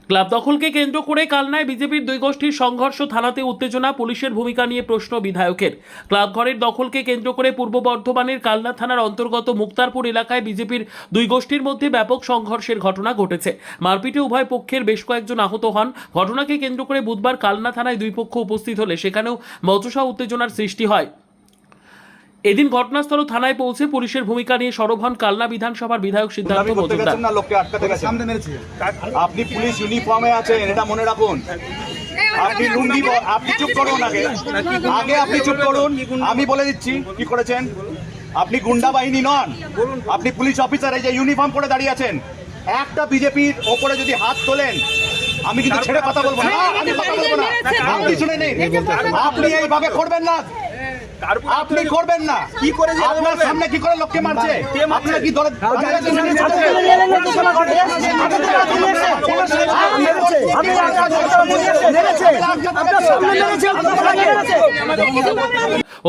Club দখলকে কেন্দ্র করে কালনায় বিজেপির দুই গোষ্ঠীর সংঘর্ষ, থানাতে উত্তেজনা, পুলিশের ভূমিকা নিয়ে প্রশ্ন বিধায়কের। ক্লাব ঘরের দখলকে কেন্দ্র করে পূর্ব বর্ধমানের কালনা থানার অন্তর্গত মুক্তারপুর এলাকায় বিজেপির দুই গোষ্ঠীর মধ্যে ব্যাপক সংঘর্ষের ঘটনা ঘটেছে। মারপিটে উভয় পক্ষের বেশ কয়েকজন আহত হন। ঘটনাকে কেন্দ্র করে বুধবার কালনা থানায় দুই পক্ষ উপস্থিত হলে সেখানেও বচসা উত্তেজনার সৃষ্টি হয়। এদিন ঘটনাস্থল থানায় পৌঁছে পুলিশের ভূমিকা নিয়ে সরব হন কালনা বিধানসভার বিধায়ক সিদ্ধার্থ মজুমদার। আপনি পুলিশ ইউনিফর্মে আছেন, এটা মনে রাখুন। আপনি লুঙ্গি, আপনি চুপ করুন। আগে আপনি চুপ করুন। আমি বলে দিচ্ছি কি করেছেন। আপনি গুন্ডা বাহিনী নন, আপনি পুলিশ অফিসার। এই যে ইউনিফর্ম পরে দাঁড়িয়ে আছেন, একটা বিজেপির ওপরে যদি হাত তোলেন আমি কিন্তু ছেড়ে কথা বলবো না। আমি কথা বলবো না, আপনি শুনে নিন। আপনি এইভাবে করবেন না, আপনি করবেন না। কি করে আপনার সামনে কি করে লোককে মারছে? আপনারা কি দলে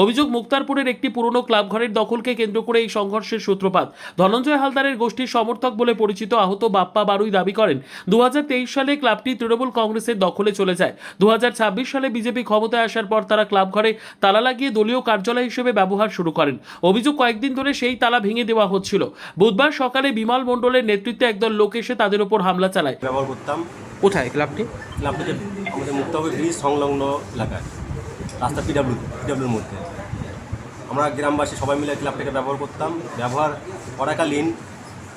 অভিযোগ, মুক্তারপুরের একটি পুরনো ক্লাব ঘরের দখলকে কেন্দ্র করে এই সংঘর্ষের সূত্রপাত। ধনঞ্জয় হালদারের গোষ্ঠীর সমর্থক বলে পরিচিত আহত বাপ্পা বারুই দাবি করেন 2023 সালে ক্লাবটি তৃণমূল কংগ্রেসের দখলে চলে যায়। 2026 সালে বিজেপি ক্ষমতায় আসার পর তারা ক্লাব ঘরে তালা লাগিয়ে দলীয় কার্যালয় হিসেবে ব্যবহার শুরু করেন। অভিযোগ, কয়েকদিন ধরে সেই তালা ভেঙে দেওয়া হচ্ছিল। বুধবার সকালে বিমল মণ্ডলের নেতৃত্বে একদল লোক এসে তাদের উপর হামলা চালায়। ব্যবহার করতাম। কোথায় ক্লাবটি? ক্লাবটি আমাদের মুক্তারপুর ব্রিজ সংলগ্ন এলাকায়, রাস্তা পিডাব্লিউর মধ্যে। আমরা গ্রামবাসী সবাই মিলে ক্লাবটাকে ব্যবহার করতাম। ব্যবহার করাকালীন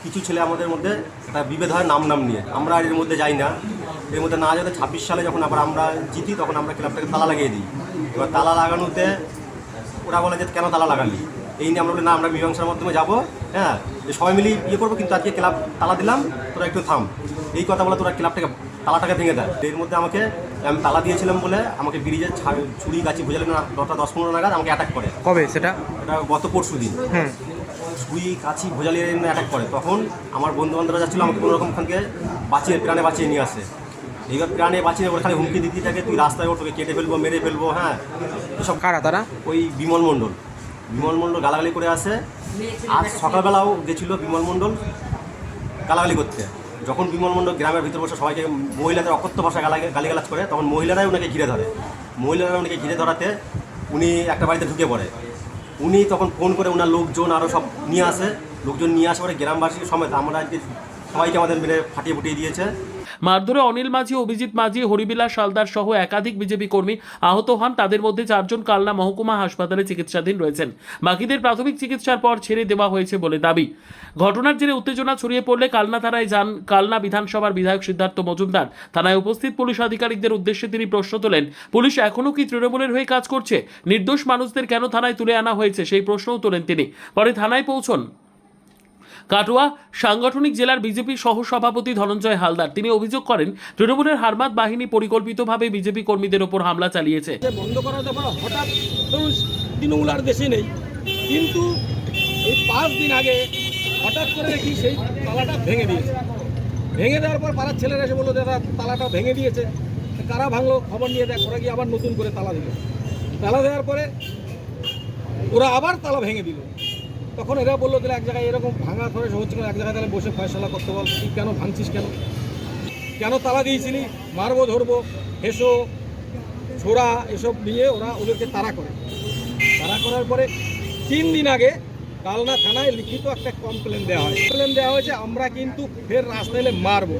কিছু ছেলে আমাদের মধ্যে একটা বিভেদ হয় নাম নিয়ে। আমরা এর মধ্যে যাই না। এর মধ্যে না যেতে 26 সালে যখন আবার আমরা জিতি তখন আমরা ক্লাবটাকে তালা লাগিয়ে দিই। এবার তালা লাগানোতে ওরা বলে যে কেন তালা লাগালি? এই নিয়ে আমরা বলি না, আমরা মীমাংসার মাধ্যমে যাবো। হ্যাঁ, যে সবাই মিলে ইয়ে করবো, কিন্তু আজকে ক্লাব তালা দিলাম, তোরা একটু থাম। এই কথা বলে তোরা ক্লাবটাকে তালাটাকে ভেঙে দেয়। এর মধ্যে আমি তালা দিয়েছিলাম বলে আমাকে ব্রিজে ছুরি গাছি ভোজালেন 10-15 নাগাদ আমাকে অ্যাটাক করে। কবে সেটা? এটা গত পরশু দিন। ছুরি কাছি ভোজালিয়ে অ্যাটাক করে। তখন আমার বন্ধু বান্ধবরা যাচ্ছিল, আমাকে কোনোরকম ওখানকে প্রাণে বাঁচিয়ে নিয়ে আসে। এইবার প্রাণে বাঁচিয়ে ওখানে হুমকি দিতে থাকে, তুই রাস্তায় ওর, তোকে কেটে ফেলবো, মেরে ফেলবো। হ্যাঁ, এসব। কারা তারা? ওই বিমল মণ্ডল গালাগালি করে আসে। আজ সকালবেলাও গেছিল বিমল মণ্ডল গালাগালি করতে। যখন বিমল মণ্ডল গ্রামের ভিতরে বসে সবাইকে মহিলাদের অকথ্য ভাষায় গালিগালাজ করে, তখন মহিলারাই ওনাকে ঘিরে ধরাতে উনি একটা বাড়িতে ঢুকে পড়ে। উনি তখন ফোন করে ওনার লোকজন আরও সব নিয়ে আসে। লোকজন নিয়ে আসে পরে গ্রামবাসী সমেত আমরা আজকে সবাইকে আমাদের মেরে ফাটিয়ে দিয়েছে। মারধরে অনিল মাঝি, অভিজিৎ মাঝি, হরিবিলাস হালদার সহ একাধিক বিজেপি কর্মী আহত হন। তাদের মধ্যে 4 জন কালনা মহকুমা হাসপাতালে চিকিৎসাধীন রয়েছেন। বাকিদের প্রাথমিক চিকিৎসার পর ছেড়ে দেওয়া হয়েছে বলে দাবি। ঘটনার জেরে উত্তেজনা ছড়িয়ে পড়লে কালনা থানায় যান কালনা বিধানসভার বিধায়ক সিদ্ধার্থ মজুমদার। থানায় উপস্থিত পুলিশ আধিকারিকদের উদ্দেশ্যে তিনি প্রশ্ন তোলেন, পুলিশ এখনও কি তৃণমূলের হয়ে কাজ করছে? নির্দোষ মানুষদের কেন থানায় তুলে আনা হয়েছে সেই প্রশ্নও তোলেন তিনি। পরে থানায় পৌঁছন কাটোয়া সাংগঠনিক জেলার বিজেপি সহসভাপতি ধনঞ্জয় হালদার। তিনি অভিযোগ করেন তৃণমূলের হারমাত বাহিনী পরিকল্পিতভাবে বিজেপি কর্মীদের ওপর হামলা চালিয়েছে। বন্ধ করার ব্যাপারে হঠাৎ ধরুন তৃণমূল আর দেশে নেই, কিন্তু এই 5 দিন আগে হঠাৎ করে দেখি সেই তালাটা ভেঙে দিয়েছে। ভেঙে দেওয়ার পর পাড়ার ছেলেরা এসে বললো, দাদা তালাটা ভেঙে দিয়েছে। কারা ভাঙলো খবর নিয়ে দেখ, ওরা গিয়ে আবার নতুন করে তালা দিল। তালা দেওয়ার পরে ওরা আবার তালা ভেঙে দিল। তখন এরা বললো, তাহলে এক জায়গায় এরকম ভাঙা ধরে হচ্ছে কেন, এক জায়গায় তাহলে বসে ফয়সলা করতে বল, তুই কেন ভাঙছিস, কেন তালা দিয়েছিলি, মারবো ধরবো, হেসো ছোড়া এসব নিয়ে ওদেরকে তাড়া করার পরে 3 দিন আগে কালনা থানায় লিখিত একটা কমপ্লেন দেওয়া হয়েছে, আমরা কিন্তু ফের রাস্তা এলে মারবো,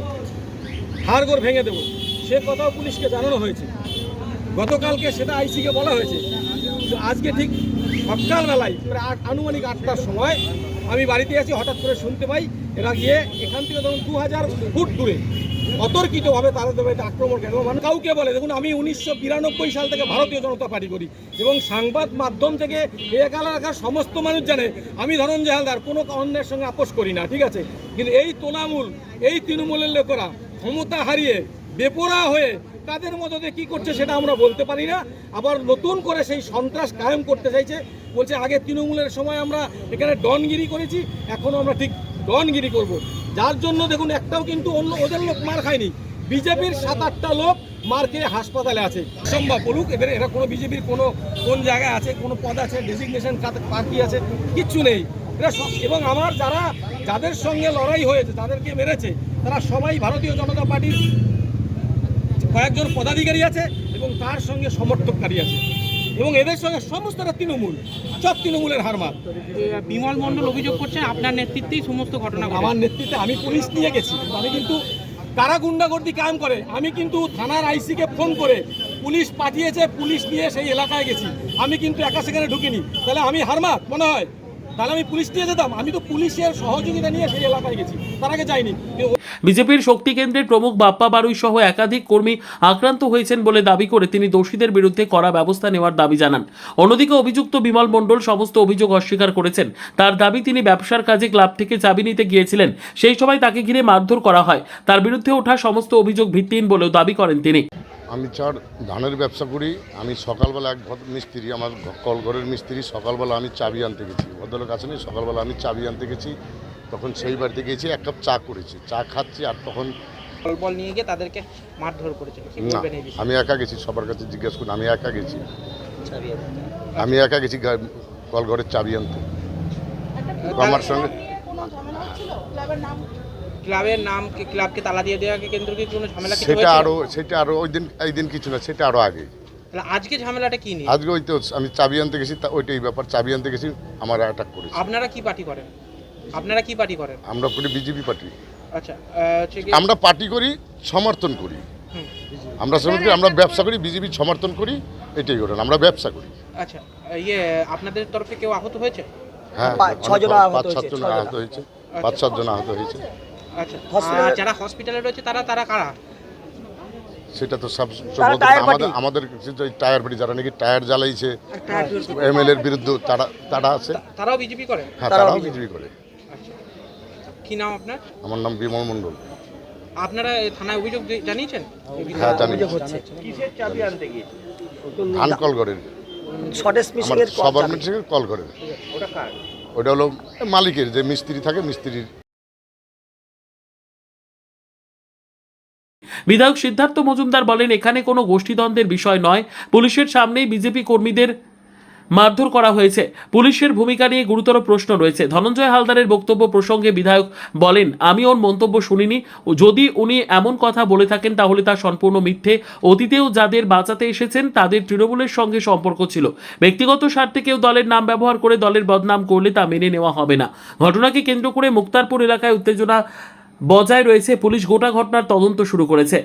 হাড়গোড় ভেঙে দেবো। সে কথাও পুলিশকে জানানো হয়েছে। গতকালকে সেটা আইসিকে বলা হয়েছে। আজকে ঠিক সকালবেলায় প্রায় আনুমানিক 8টার সময় আমি বাড়িতে আছি, হঠাৎ করে শুনতে পাই এরা গিয়ে এখান থেকে ধরুন 2000 ফুট দূরে অতর্কিতভাবে তাদের বাড়িতে আক্রমণ করে। মানে কাউকে বলে, দেখুন আমি 1992 সাল থেকে ভারতীয় জনতা পার্টি করি এবং সংবাদ মাধ্যম থেকে এলাকার সমস্ত মানুষ জানে আমি ধনঞ্জয় হালদার কোনো অন্যের সঙ্গে আপোষ করি না, ঠিক আছে। কিন্তু এই তৃণমূলের লোকেরা ক্ষমতা হারিয়ে বেপরা হয়ে তাদের মধ্যে কি করছে সেটা আমরা বলতে পারি না। আবার নতুন করে সেই সন্ত্রাস কায়েম করতে চাইছে। বলছে আগে তৃণমূলের সময় আমরা এখানে ডনগিরি করেছি, এখনও আমরা ঠিক ডনগিরি করব। যার জন্য দেখুন একটাও কিন্তু ওদের লোক মার খায়নি। বিজেপির 7-8টা লোক মার খেয়ে হাসপাতালে আছে। সম্ভব বলুক এরা কোনো বিজেপির কোন জায়গায় আছে, কোনো পদ আছে, ডেজিগনেশন পার্টি আছে, কিচ্ছু নেই এরা সব। এবং আমার যাদের সঙ্গে লড়াই হয়েছে, তাদেরকে মেরেছে, তারা সবাই ভারতীয় জনতা পার্টির কয়েকজন পদাধিকারী আছে এবং তার সঙ্গে সমর্থককারী আছে এবং এদের সঙ্গে সমস্তটা তৃণমূল, সব তৃণমূলের হারমাত। বিমল মণ্ডল অভিযোগ করছেন আপনার নেতৃত্বেই সমস্ত ঘটনা ঘটেছে। আমার নেতৃত্বে আমি পুলিশ নিয়ে গেছি, আমি কিন্তু কারা গুন্ডাগর্দি কায়েম করে, আমি কিন্তু থানার আইসিকে ফোন করে পুলিশ পাঠিয়েছে, পুলিশ নিয়ে সেই এলাকায় গেছি, আমি কিন্তু একা সেখানে ঢুকিনি। তাহলে আমি হারমাত মনে হয়? তাহলে আমি পুলিশ নিয়ে যেতাম? আমি তো পুলিশের সহযোগিতা নিয়ে সেই এলাকায় গেছি, তার আগে যাইনি। বিজেপির শক্তি কেন্দ্রের প্রমুখ বাপ্পা বারুই সহ একাধিক কর্মী আক্রান্ত হয়েছেন বলে দাবি করে তিনি দোষীদের বিরুদ্ধে কড়া ব্যবস্থা নেওয়ার দাবি জানান। অন্যদিকে অভিযুক্ত বিমল মণ্ডল সমস্ত অভিযোগ অস্বীকার করেছেন। তার দাবি তিনি ব্যবসার কাজে ক্লাব থেকে চাবি নিতে গিয়েছিলেন, সেই সময় তাকে ঘিরে মারধর করা হয়। তার বিরুদ্ধে ওঠা সমস্ত অভিযোগ ভিত্তিহীন বলেও দাবি করেন তিনি। আমি ধানের ব্যবসা করি। আমি সকালবেলা এক মিস্ত্রি, আমার কলঘরের মিস্ত্রি, সকালবেলা আমি চাবি আনতে গেছি, ভদ্রলোক আসেনি, সকালবেলা আমি চাবি আনতে গেছি, তখন সেই বাড়িতে গেছি, এক কাপ চা করেছি, চা খাচ্ছি, আর তখন বল নিয়ে গিয়ে তাদেরকে মারধর করেছেন। কি না, বলবেন এই বিষয়ে? আমি একা গেছি, সবার কাছে জিজ্ঞেস করুন, আমি একা গেছি, আমি একা গেছি কলঘরের চাবি আনতে। আমার সঙ্গে ক্লাবের নাম কি, ক্লাবকে তালা দিয়ে দেওয়াকে কেন্দ্র করে কোনো ঝামেলা কিছু সেটা আরো এই দিন কিছু না, সেটা আরো আগে। তাহলে আজকে ঝামেলাটা কি নিয়ে? আজকে ওই তো আমি চাবি আনতে গেছি, ওইটাই ব্যাপার, চাবি আনতে গেছি, আমার অ্যাটাক করেছে। আপনারা কি পার্টি করেন? আপনারা কি পার্টি করেন? আমরা করি বিজেপি পার্টি। আচ্ছা, হচ্ছে কি আমরা পার্টি করি, সমর্থন করি, হুম। আমরা সমর্থন, আমরা ব্যবসা করি, বিজেপি সমর্থন করি, এটাই করেন, আমরা ব্যবসা করি। আচ্ছা, আপনাদের তরফে কেউ আহত হয়েছে? হ্যাঁ, 5-6 জন আহত 5-7 জন আহত হয়েছে, 5-7 জন আহত হয়েছে। আচ্ছা, আর যারা হসপিটালে রয়েছে তারা কারা? সেটা তো সব তারা টায়ার পার্টি। আমাদের টায়ার বাড়ি, যারা নাকি টায়ার জ্বালাইছে এমএলএর বিরুদ্ধে, তারা আছে। তারাও বিজেপি করে? হ্যাঁ, তারাও বিজেপি করে। আচ্ছা, কি নাম আপনার? আমার নাম বিমল মণ্ডল। আপনারা থানায় অভিযোগ জানিয়েছেন? হ্যাঁ, জানি। কিসের চাবি আনতে গিয়েছে? ধান কল করেন, শর্টেজ আমার মিশিংয়ের সবার মিটিং কল করেন। ওটা কার? ওটা হলো মালিকের, যে মিস্ত্রি থাকে, মিস্ত্রির। বিধায়ক সিদ্ধার্থ মজুমদার বলেন, এখানে কোনো গোষ্ঠীদ্বন্দ্বের বিষয় নয়, পুলিশের সামনেই বিজেপি কর্মীদের মারধর করা হয়েছে। পুলিশের ভূমিকা নিয়ে গুরুতর প্রশ্ন রয়েছে। ধনঞ্জয় হালদারের বক্তব্য প্রসঙ্গে বিধায়ক বলেন, আমি ওর মন্তব্য শুনিনি, যদি উনি এমন কথা বলে থাকেন তাহলে তা সম্পূর্ণ মিথ্যে। অতীতেও যাদের বাঁচাতে এসেছেন তাদের তৃণমূলের সঙ্গে সম্পর্ক ছিল, ব্যক্তিগত স্বার্থে কেউ দলের নাম ব্যবহার করে দলের বদনাম করলে তা মেনে নেওয়া হবে না। ঘটনাকে কেন্দ্র করে মুক্তারপুর এলাকায় উত্তেজনা বজায় রয়েছে, পুলিশ গোটা ঘটনার তদন্ত শুরু করেছে।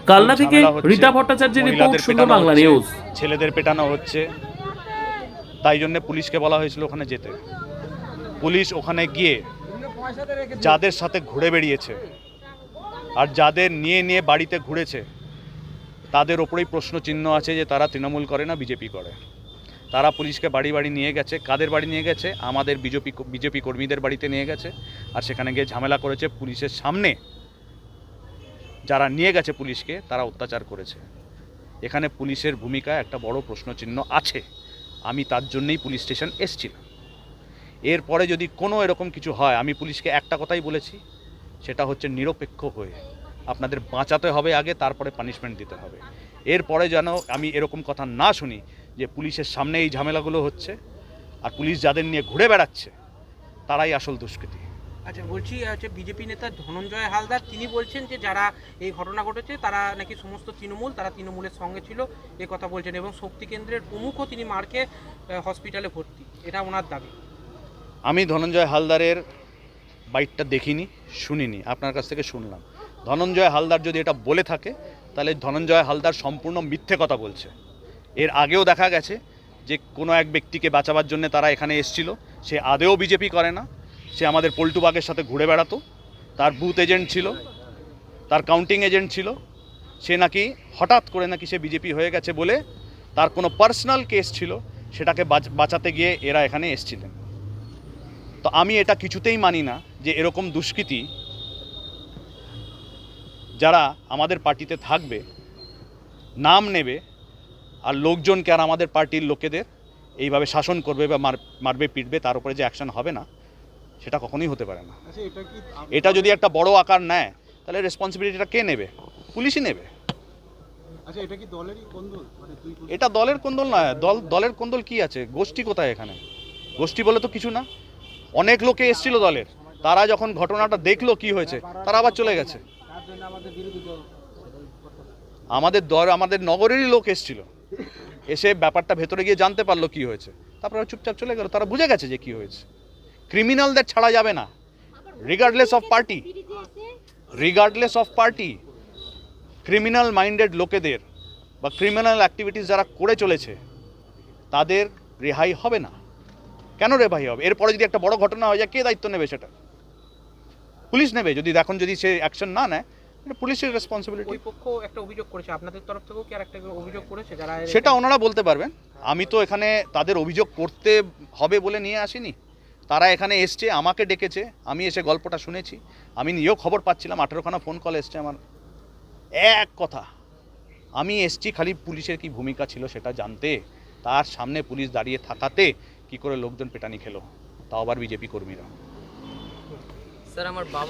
কালনা থেকে রীতা ভট্টাচার্যের রিপোর্ট, সুন্দর বাংলা নিউজ। ছেলেদের পেটানো হচ্ছে, তাই জন্য পুলিশকে বলা হয়েছিল ওখানে যেতে। পুলিশ ওখানে গিয়ে যাদের সাথে ঘুরে বেরিয়েছে আর যাদের নিয়ে বাড়িতে ঘুরেছে তাদের ওপরেই প্রশ্ন চিহ্ন আছে যে তারা তৃণমূল করে না বিজেপি করে। তারা পুলিশকে বাড়ি নিয়ে গেছে। কাদের বাড়ি নিয়ে গেছে? আমাদের বিজেপি কর্মীদের বাড়িতে নিয়ে গেছে, আর সেখানে গিয়ে ঝামেলা করেছে। পুলিশের সামনে যারা নিয়ে গেছে পুলিশকে, তারা অত্যাচার করেছে। এখানে পুলিশের ভূমিকা একটা বড় প্রশ্নচিহ্ন আছে। আমি তার জন্যই পুলিশ স্টেশন এসেছিলাম। এরপরে যদি কোনো এরকম কিছু হয়, আমি পুলিশকে একটা কথাই বলেছি, সেটা হচ্ছে নিরপেক্ষ হয়ে আপনাদের বাঁচাতে হবে আগে, তারপরে পানিশমেন্ট দিতে হবে। এরপরে যেন আমি এরকম কথা না শুনি যে পুলিশের সামনে এই ঝামেলাগুলো হচ্ছে, আর পুলিশ যাদের নিয়ে ঘুরে বেড়াচ্ছে তারাই আসল দুষ্কৃতী। আচ্ছা, বলছি বিজেপি নেতা ধনঞ্জয় হালদার তিনি বলছেন যে যারা এই ঘটনা ঘটেছে তারা নাকি সমস্ত তৃণমূল, তারা তৃণমূলের সঙ্গে ছিল, এ কথা বলছেন, এবং শক্তি কেন্দ্রের প্রমুখও তিনি মারকে হসপিটালে ভর্তি, এটা ওনার দাবি। আমি ধনঞ্জয় হালদারের বাইটটা দেখিনি, শুনিনি, আপনার কাছ থেকে শুনলাম। ধনঞ্জয় হালদার যদি এটা বলে থাকে তাহলে ধনঞ্জয় হালদার সম্পূর্ণ মিথ্যে কথা বলছে। এর আগেও দেখা গেছে যে কোনো এক ব্যক্তিকে বাঁচাবার জন্য তারা এখানে এসেছিল, সে আদেও বিজেপি করে না, সে আমাদের পল্টুবাগের সাথে ঘুরে বেড়াতো, তার বুথ এজেন্ট ছিল, তার কাউন্টিং এজেন্ট ছিল। সে নাকি হঠাৎ করে নাকি সে বিজেপি হয়ে গেছে বলে তার কোনো পার্সোনাল কেস ছিল, সেটাকে বাঁচাতে গিয়ে এরা এখানে এসেছিলেন। তো আমি এটা কিছুতেই মানি না যে এরকম দুষ্কৃতী যারা আমাদের পার্টিতে থাকবে, নাম নেবে, আর লোকজনকে আর আমাদের পার্টির লোকেদের এইভাবে শাসন করবে বা মারবে পিটবে, তার উপরে যে অ্যাকশন হবে না, সেটা কখনোই হতে পারে না। এটা যদি একটা বড় আকার নেয় তাহলে রেসপন্সিবিলিটিটা কে নেবে? পুলিশই নেবে। এটা দলের কোন্দল নয়। দলের কোন্দল কি আছে? গোষ্ঠী কোথায় এখানে? গোষ্ঠী বলে তো কিছু না। অনেক লোকে এসেছিল দলের, তারা যখন ঘটনাটা দেখলো কি হয়েছে তারা আবার চলে গেছে। আমাদের নগরেরই লোক এসেছিল, এসে ব্যাপারটা ভেতরে গিয়ে জানতে পারলো কি হয়েছে, তারপরে চুপচাপ চলে গেল। তারা বুঝে গেছে যে কি হয়েছে। ক্রিমিনালদের ছাড়া যাবে না, regardless off party. Criminal minded লোকেদের বা ক্রিমিনাল অ্যাক্টিভিটিস যারা করে চলেছে তাদের রেহাই হবে না। কেন রেহাই হবে? এরপরে যদি একটা বড় ঘটনা হয়ে যায়, কে দায়িত্ব নেবে? সেটা পুলিশ নেবে। যদি এখন যদি সে অ্যাকশন না নেয়, এটা পুলিশের রেসপন্সিবিলিটি। ওই পক্ষ একটা অভিযোগ করেছে, আপনাদের তরফ থেকেও কি আর একটা অভিযোগ করেছে যারা সেটা ওনারা বলতে পারবেন। আমি তো এখানে তাদের অভিযোগ করতে হবে বলে নিয়ে আসিনি। তারা এখানে এসছে, আমাকে ডেকেছে, আমি এসে গল্পটা শুনেছি। আমি নিজেও খবর পাচ্ছিলাম, 18খানা ফোন কল এসছে আমার। এক কথা, আমি এসছি খালি পুলিশের কি ভূমিকা ছিল সেটা জানতে। তার সামনে পুলিশ দাঁড়িয়ে থাকাতে কি করে লোকজন পেটানি খেলো, তাও আবার বিজেপি কর্মীরা। স্যার আমার বাবা